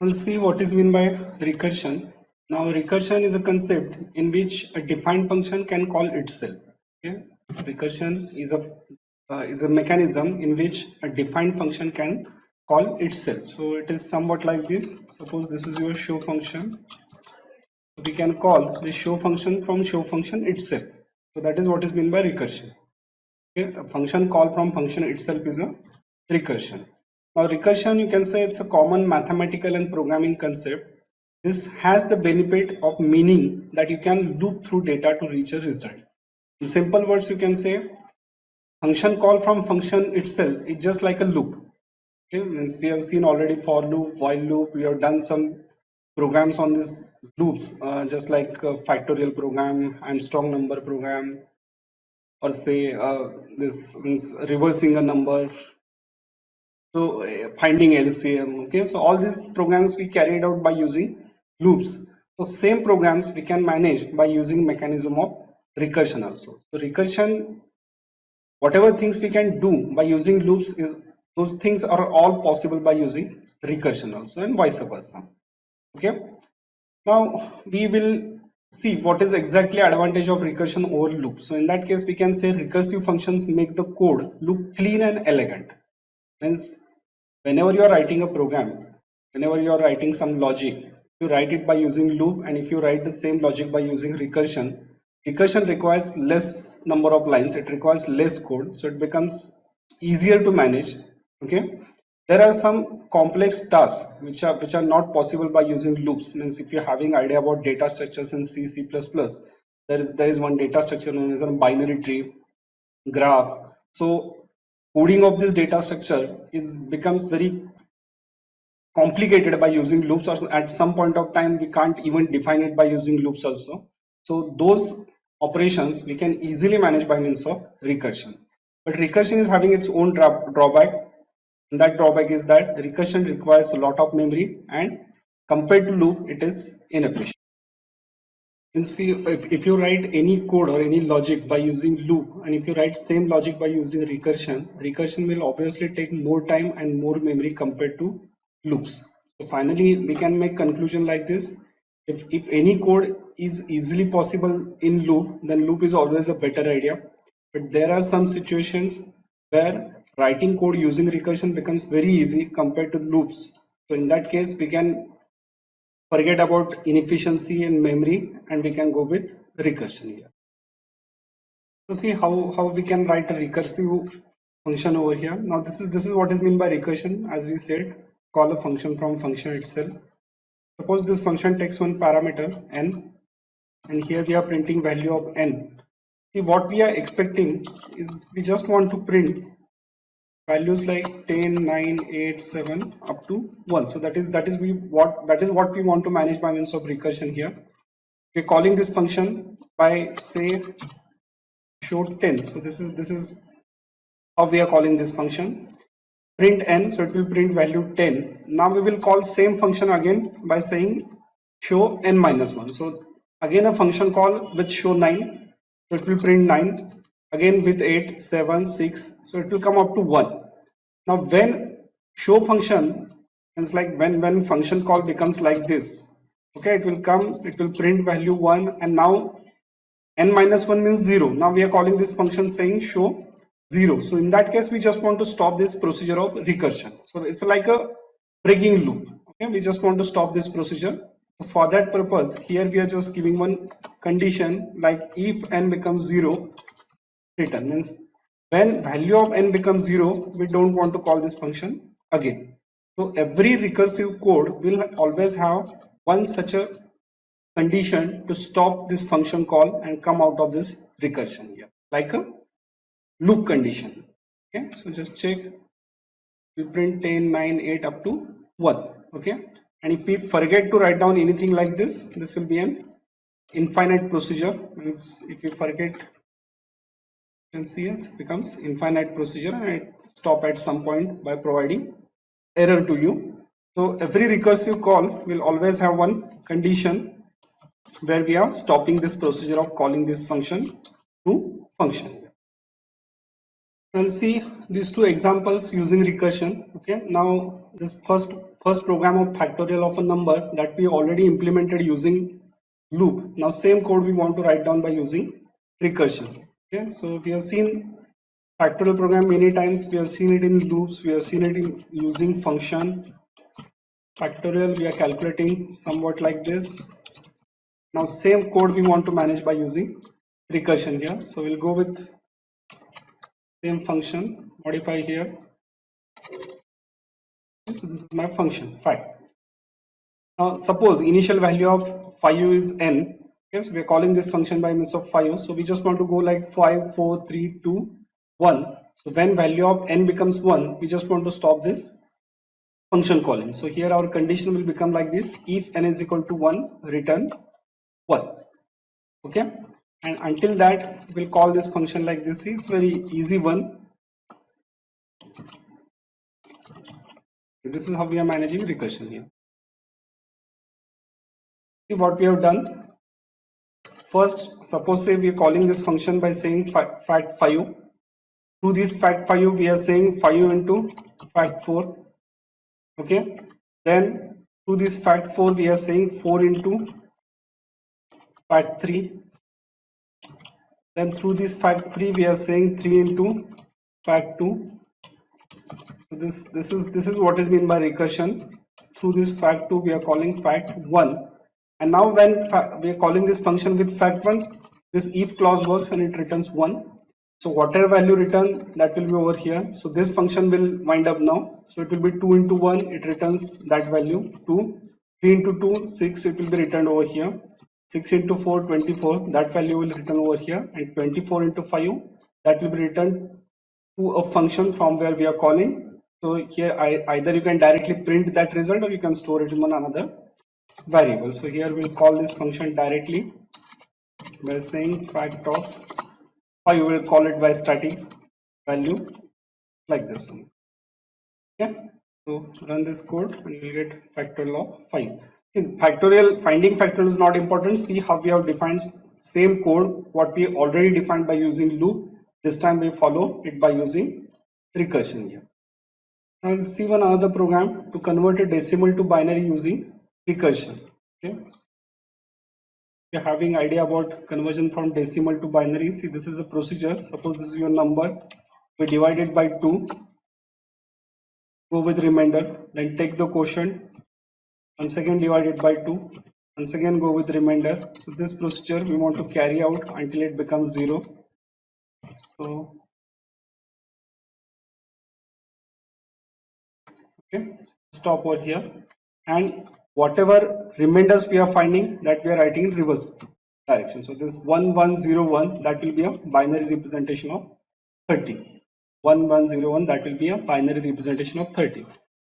We'll see what is meant by recursion. Now, recursion is a concept in which a defined function can call itself. Okay? Recursion is a mechanism in which a defined function can call itself. So it is somewhat like this. Suppose this is your show function. We can call the show function from show function itself. So that is what is meant by recursion. Okay? A function call from function itself is a recursion. Now, recursion, you can say it's a common mathematical and programming concept. This has the benefit of meaning that you can loop through data to reach a result. In simple words, you can say function call from function itself is just like a loop. Okay, means we have seen already for loop, while loop. We have done some programs on these loops, just like factorial program, Armstrong number program, or say this means reversing a number. So finding LCM. Okay, so all these programs we carried out by using loops. So same programs we can manage by using mechanism of recursion also. So recursion, whatever things we can do by using loops, is those things are all possible by using recursion also, and vice versa. Okay, now we will see what is exactly advantage of recursion over loop. So in that case, we can say recursive functions make the code look clean and elegant. Means whenever you are writing a program, whenever you are writing some logic, you write it by using loop, and if you write the same logic by using recursion, recursion requires less number of lines, it requires less code, so it becomes easier to manage. Okay, there are some complex tasks which are not possible by using loops. Means if you're having idea about data structures in C++, there is one data structure known as a binary tree, graph. So coding of this data structure becomes very complicated by using loops, or at some point of time we can't even define it by using loops also. So those operations we can easily manage by means of recursion. But recursion is having its own drawback, and that drawback is that recursion requires a lot of memory, and compared to loop it is inefficient. And see, if you write any code or any logic by using loop, and if you write same logic by using recursion will obviously take more time and more memory compared to loops. So finally we can make conclusion like this: if any code is easily possible in loop, then loop is always a better idea. But there are some situations where writing code using recursion becomes very easy compared to loops. So in that case, we can forget about inefficiency in memory, and we can go with recursion here. So see how we can write a recursive function over here. Now this is what is meant by recursion. As we said, call a function from function itself. Suppose this function takes one parameter n, and here we are printing value of n. See, what we are expecting is we just want to print values like 10, 9, 8, 7 up to 1. So that is what we want to manage by means of recursion here. We're calling this function by say show 10. So this is how we are calling this function. Print n, so it will print value 10. Now we will call same function again by saying show n minus 1. So again a function call with show 9, so it will print 9. Again with 8, 7, 6, so it will come up to 1. Now when show function, it's like when function call becomes like this, okay, it will print value 1, and now n minus 1 means 0. Now we are calling this function saying show 0. So in that case, we just want to stop this procedure of recursion. So it's like a breaking loop. Okay, we just want to stop this procedure. For that purpose, here we are just giving one condition like if n becomes 0, return. Means when value of n becomes 0, we don't want to call this function again. So every recursive code will always have one such a condition to stop this function call and come out of this recursion here, like a loop condition. Okay, so just check, we print 10, 9, 8 up to 1. Okay, and if we forget to write down anything like this, this will be an infinite procedure. Means if you forget, you can see it becomes infinite procedure, and it stop at some point by providing error to you. So every recursive call will always have one condition where we are stopping this procedure of calling this function to function. And see these two examples using recursion. Okay, now this first first program of factorial of a number that we already implemented using loop. Now same code we want to write down by using recursion. Okay, so we have seen factorial program many times. We have seen it in loops. We have seen it in using function. Factorial we are calculating somewhat like this. Now same code we want to manage by using recursion here. So we'll go with same function, modify here. So this is my function phi. Now suppose initial value of phi u is n. Okay, so we are calling this function by means of phi u. So we just want to go like 5, 4, 3, 2, 1. So when value of n becomes 1, we just want to stop this function calling. So here our condition will become like this: if n is equal to 1, return 1. Okay, and until that we'll call this function like this. See, it's very easy one. This is how we are managing recursion here. See what we have done. First, suppose say we are calling this function by saying fact phi u. To this fact phi u we are saying phi u into fact 4. Okay, then to this fact 4 we are saying 4 into fact 3. Then through this fact 3 we are saying 3 into fact 2. So this is what is meant by recursion. Through this fact 2 we are calling fact 1, and now when we are calling this function with fact 1, this if clause works and it returns 1. So whatever value return, that will be over here. So this function will wind up now. So it will be 2 into 1, it returns that value 2. 3 into 2, 6, it will be returned over here. 6 into 4, 24, that value will return over here. And 24 into 5, that will be returned to a function from where we are calling. So here either you can directly print that result or you can store it in another variable. So here we'll call this function directly by saying fact of, or you will call it by static value like this one. Okay, so run this code and you will get factorial of 5. In factorial, finding factorial is not important. See how we have defined same code what we already defined by using loop. This time we follow it by using recursion here. Now we'll see one another program to convert a decimal to binary using recursion. Okay, you're having idea about conversion from decimal to binary. See, this is a procedure. Suppose this is your number, we divide it by 2, go with remainder, then take the quotient, once again divide it by 2, once again go with remainder. So this procedure we want to carry out until it becomes 0. So okay, stop over here, and whatever remainders we are finding, that we are writing in reverse direction. So this 1101, that will be a binary representation of 30. 1101, that will be a binary representation of 30.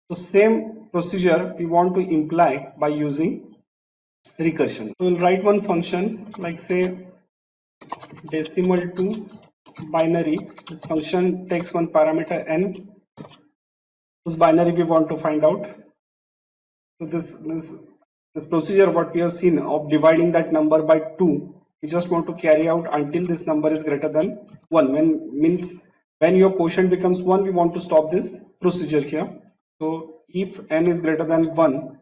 So same procedure we want to imply by using recursion. So we'll write one function like say decimal to binary. This function takes one parameter n, whose binary we want to find out. So this procedure what we have seen of dividing that number by 2, we just want to carry out until this number is greater than 1. When your quotient becomes 1, we want to stop this procedure here. So if n is greater than 1,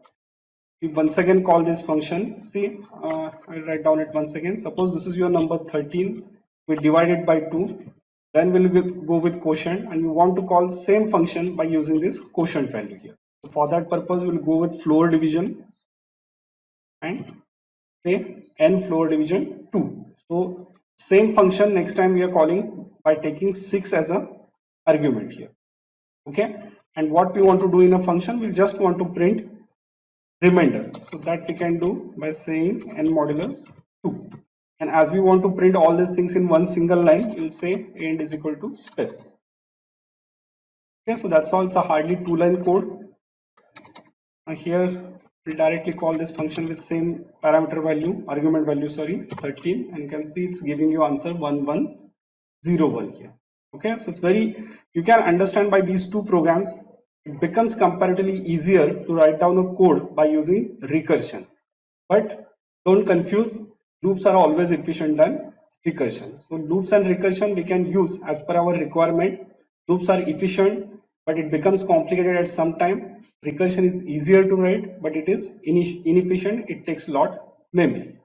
we once again call this function. See, I'll write down it once again. Suppose this is your number 13, we divide it by 2, then we'll go with quotient, and we want to call same function by using this quotient value here. So for that purpose, we'll go with floor division and say n floor division 2. So same function next time we are calling by taking 6 as a argument here. Okay, and what we want to do in a function, we just want to print remainder. So that we can do by saying n modulus 2. And as we want to print all these things in one single line, we'll say end is equal to space. Okay, so that's all. It's a hardly 2-line code. Now here we'll directly call this function with same parameter value, argument value, sorry, 13, and you can see it's giving you answer 1101 here. Okay, so it's very, you can understand by these two programs, it becomes comparatively easier to write down a code by using recursion. But don't confuse, loops are always efficient than recursion. So loops and recursion we can use as per our requirement. Loops are efficient but it becomes complicated at some time. Recursion is easier to write, but it is inefficient. It takes a lot memory.